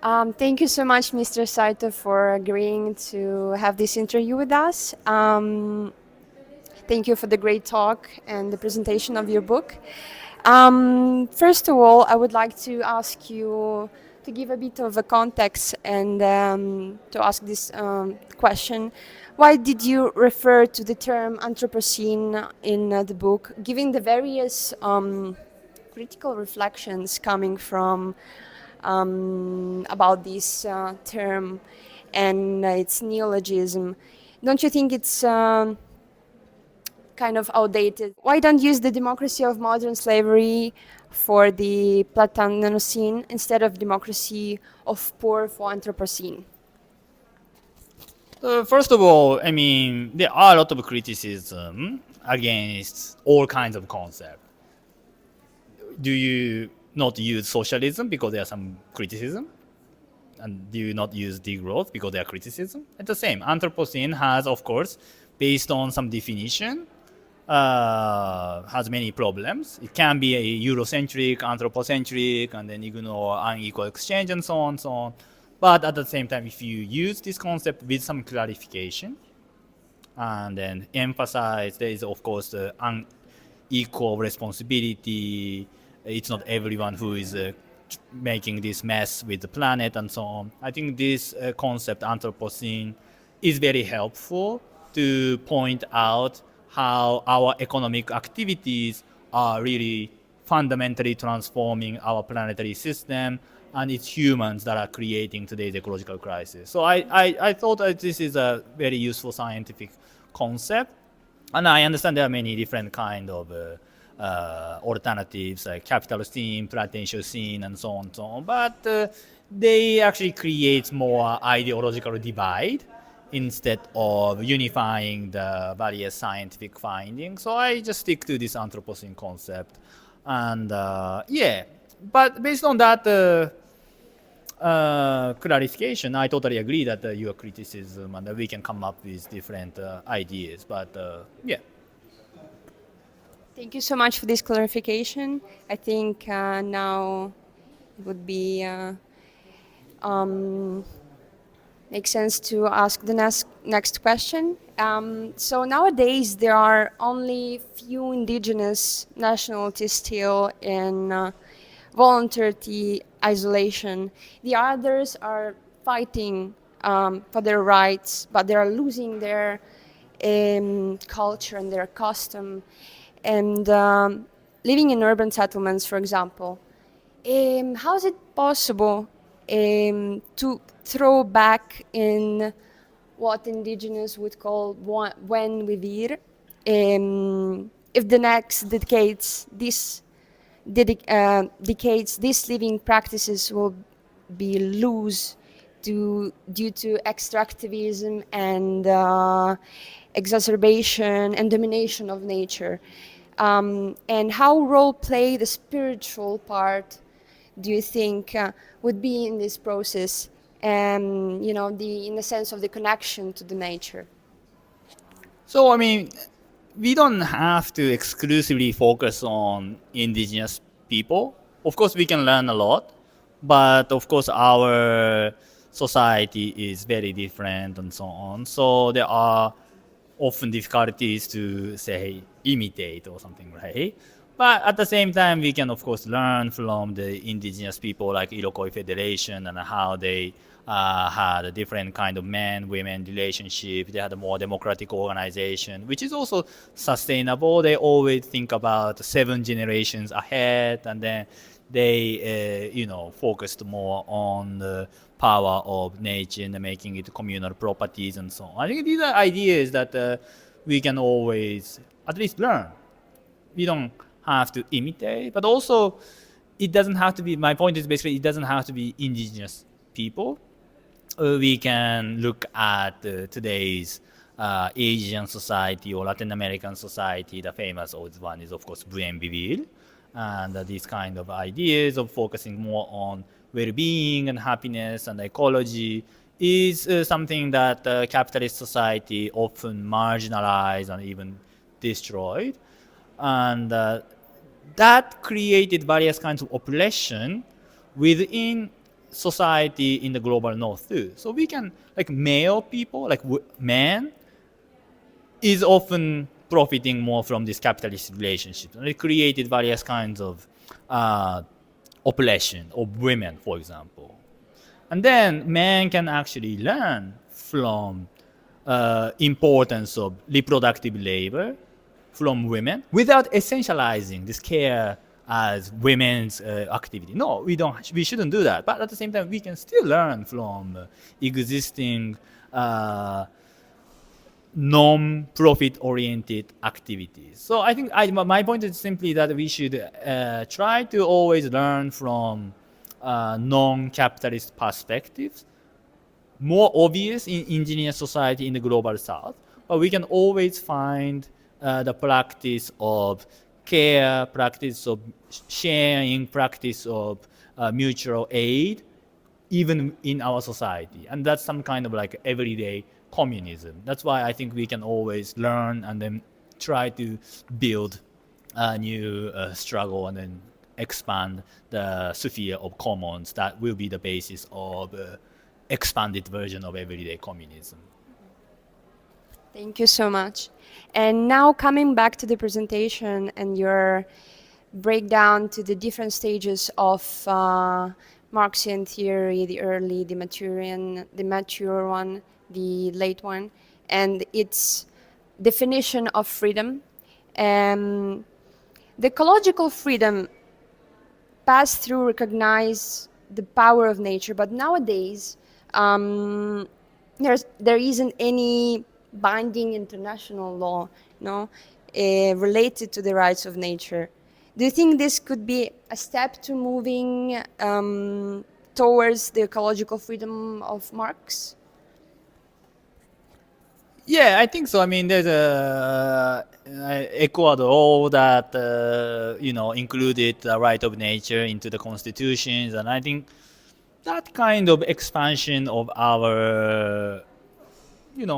Thank you so much, Mr. Saito, for agreeing to have this interview with us. Thank you for the great talk and the presentation of your book. First of all, I would like to ask you to give a bit of a context and to ask this question. Why did you refer to the term Anthropocene in the book, given the various critical reflections coming from about this term and its neologism? Don't you think it's kind of outdated? Why don't use the democracy of modern slavery for the Platonocene instead of democracy of poor for Anthropocene? First of all, I mean, there are a lot of criticism against all kinds of concepts. Do you not use socialism because there are some criticism? And do you not use degrowth because there are criticism? It's the same. Anthropocene has, of course, based on some definition, has many problems. It can be a Eurocentric, anthropocentric, and then ignore unequal exchange and so on, so on. But at the same time, if you use this concept with some clarification, and then emphasize there is, of course, the unequal responsibility. It's not everyone who is making this mess with the planet and so on. I think this concept, Anthropocene, is very helpful to point out how our economic activities are really fundamentally transforming our planetary system, and it's humans that are creating today's ecological crisis. So I thought that this is a very useful scientific concept, and I understand there are many different kind of alternatives like capitalocene, Plantationocene, and so on and so on. But they actually create more ideological divide instead of unifying the various scientific findings. So I just stick to this Anthropocene concept, and yeah. But based on that clarification, I totally agree that your criticism and that we can come up with different ideas. But yeah. Thank you so much for this clarification. I think now it would be um, make sense to ask the next question. So nowadays there are only few indigenous nationalities still in voluntary isolation. The others are fighting for their rights, but they are losing their culture and their custom. And living in urban settlements, for example, how is it possible to throw back in what indigenous would call buen vivir if the next decades these living practices will be loose due to extractivism and exacerbation and domination of nature? And how role play the spiritual part do you think would be in this process, and in the sense of the connection to the nature? So I mean, we don't have to exclusively focus on indigenous people. Of course, we can learn a lot, but of course, our society is very different and so on. So there are often difficulties to say imitate or something, right? But at the same time, we can of course learn from the indigenous people like Iroquois Federation and how they had a different kind of man-women relationship. They had a more democratic organization, which is also sustainable. They always think about 7 generations ahead, and then they, focused more on the power of nature and making it communal properties and so on. I think these are ideas that we can always at least learn. We don't have to imitate, but also it doesn't have to be, my point is basically it doesn't have to be indigenous people. We can look at today's Asian society or Latin American society. The famous old one is, of course, Buen Vivir. And these kind of ideas of focusing more on well-being and happiness and ecology is something that capitalist society often marginalized and even destroyed. And that created various kinds of oppression within society in the global north too. So we can, like male people, like men, is often profiting more from this capitalist relationship. And it created various kinds of oppression of women, for example. And then men can actually learn from importance of reproductive labor from women without essentializing this care as women's activity. No, we don't. We shouldn't do that. But at the same time, we can still learn from existing non-profit oriented activities. So I think my point is simply that we should try to always learn from non-capitalist perspectives, more obvious in indigenous society in the global south, but we can always find the practice of care, practice of sharing, practice of mutual aid, even in our society. And that's some kind of like everyday communism. That's why I think we can always learn and then try to build a new struggle and then expand the sphere of commons that will be the basis of expanded version of everyday communism. Thank you so much. And now coming back to the presentation and your breakdown to the different stages of Marxian theory, the early, the mature one, the late one, and its definition of freedom. The ecological freedom pass through, recognize the power of nature, but nowadays there isn't any binding international law, no, related to the rights of nature. Do you think this could be a step to moving towards the ecological freedom of Marx? Yeah, I think so. I mean, there's Ecuador that included the right of nature into the constitutions, and I think that kind of expansion of our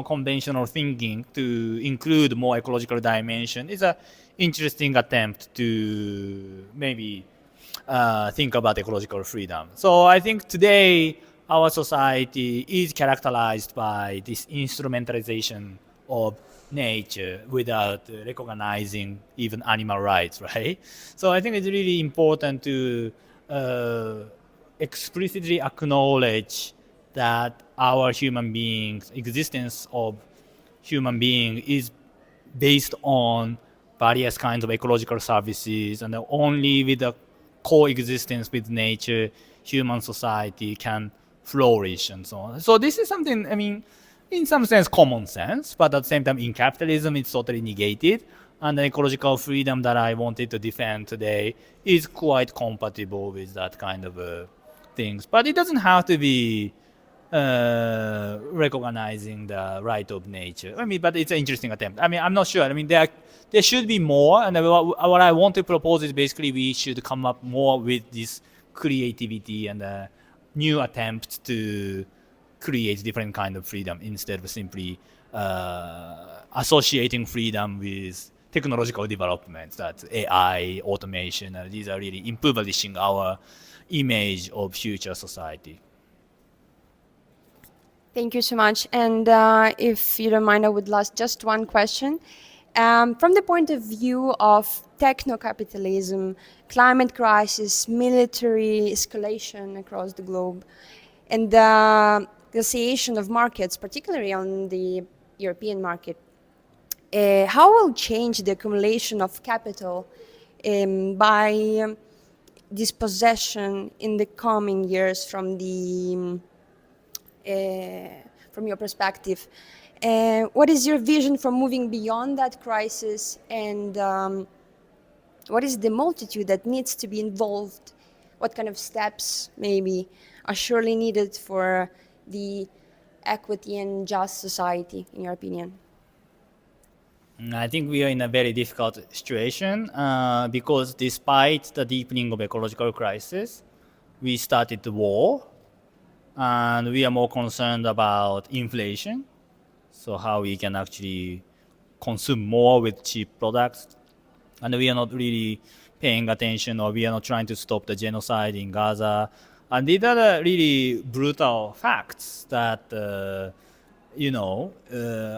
conventional thinking to include more ecological dimension is a interesting attempt to maybe think about ecological freedom. So I think today our society is characterized by this instrumentalization of nature without recognizing even animal rights, right? So I think it's really important to explicitly acknowledge that our human beings, existence of human being is based on various kinds of ecological services, and only with the coexistence with nature, human society can flourish and so on. So this is something, I mean, in some sense common sense, but at the same time in capitalism it's totally negated. And the ecological freedom that I wanted to defend today is quite compatible with that kind of things. But it doesn't have to be recognizing the right of nature. I mean, but it's an interesting attempt. I mean, I'm not sure. I mean, there should be more. And what I want to propose is basically we should come up more with this creativity and new attempts to create different kind of freedom instead of simply associating freedom with technological developments, that AI, automation, these are really impoverishing our image of future society. Thank you so much. And if you don't mind, I would last just one question. From the point of view of techno-capitalism, climate crisis, military escalation across the globe, and the association of markets, particularly on the European market, how will change the accumulation of capital by dispossession in the coming years from your perspective? What is your vision for moving beyond that crisis, and what is the multitude that needs to be involved? What kind of steps maybe are surely needed for the equity and just society, in your opinion? I think we are in a very difficult situation because despite the deepening of ecological crisis, we started the war, and we are more concerned about inflation. So how we can actually consume more with cheap products, and we are not really paying attention, or we are not trying to stop the genocide in Gaza, And these are the really brutal facts that,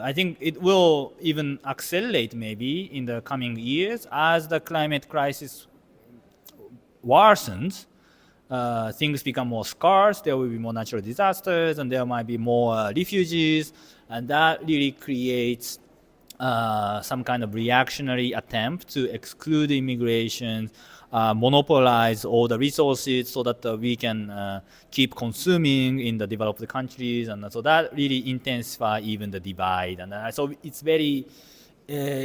I think it will even accelerate maybe in the coming years as the climate crisis worsens. Things become more scarce, there will be more natural disasters, and there might be more refugees, and that really creates some kind of reactionary attempt to exclude immigration, monopolize all the resources so that we can keep consuming in the developed countries, and so that really intensify even the divide. And so it's very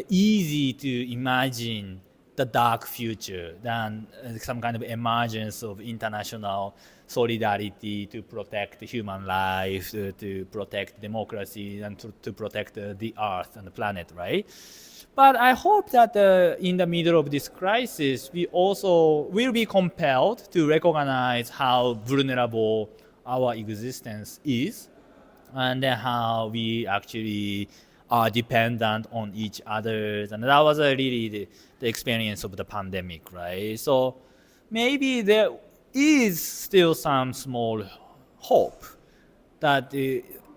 easy to imagine the dark future than some kind of emergence of international solidarity to protect human life, to protect democracy, and to protect the earth and the planet, right? But I hope that in the middle of this crisis, we also will be compelled to recognize how vulnerable our existence is, and then how we actually are dependent on each other. And that was really the experience of the pandemic, right? So maybe there is still some small hope that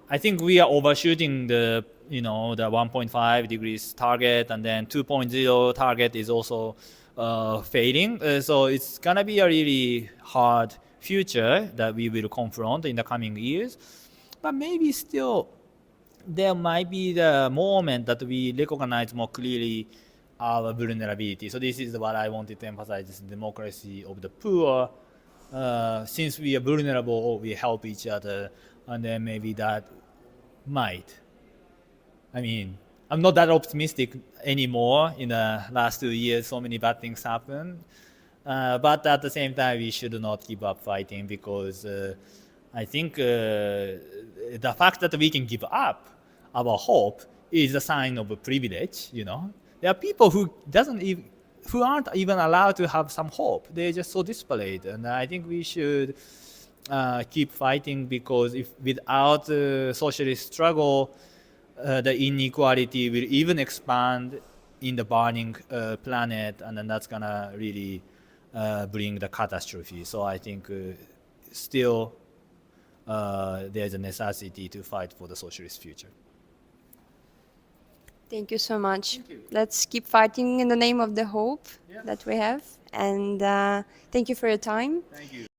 I think we are overshooting the 1.5 degrees target, and then 2.0 target is also fading. So it's gonna be a really hard future that we will confront in the coming years. But maybe still there might be the moment that we recognize more clearly our vulnerability. So this is what I wanted to emphasize: this democracy of the poor. Since we are vulnerable, we help each other, and then maybe that might. I mean, I'm not that optimistic anymore. In the last 2 years, so many bad things happen. But at the same time, we should not give up fighting, because I think the fact that we can give up our hope is a sign of a privilege. There are people who aren't even allowed to have some hope. They're just so displayed, and I think we should keep fighting, because if without socialist struggle, the inequality will even expand in the burning planet, and then that's gonna really bring the catastrophe. So I think still there's a necessity to fight for the socialist future. Thank you so much. Thank you. Let's keep fighting in the name of the hope that we have. And thank you for your time. Thank you.